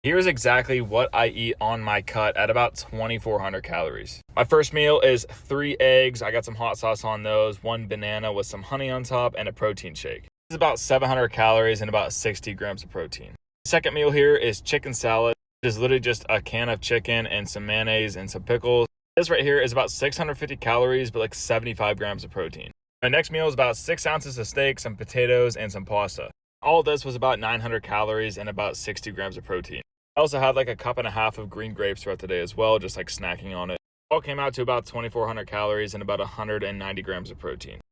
Here's exactly what I eat on my cut at about 2,400 calories. My first meal is 3 eggs. I got some hot sauce on those, 1 banana with some honey on top, and a protein shake. This is about 700 calories and about 60 grams of protein. Second meal here is chicken salad. It is literally just a can of chicken and some mayonnaise and some pickles. This right here is about 650 calories, but like 75 grams of protein. My next meal is about 6 ounces of steak, some potatoes, and some pasta. All this was about 900 calories and about 60 grams of protein. I also had like a cup and a half of green grapes throughout the day as well, just like snacking on it. All came out to about 2,400 calories and about 190 grams of protein.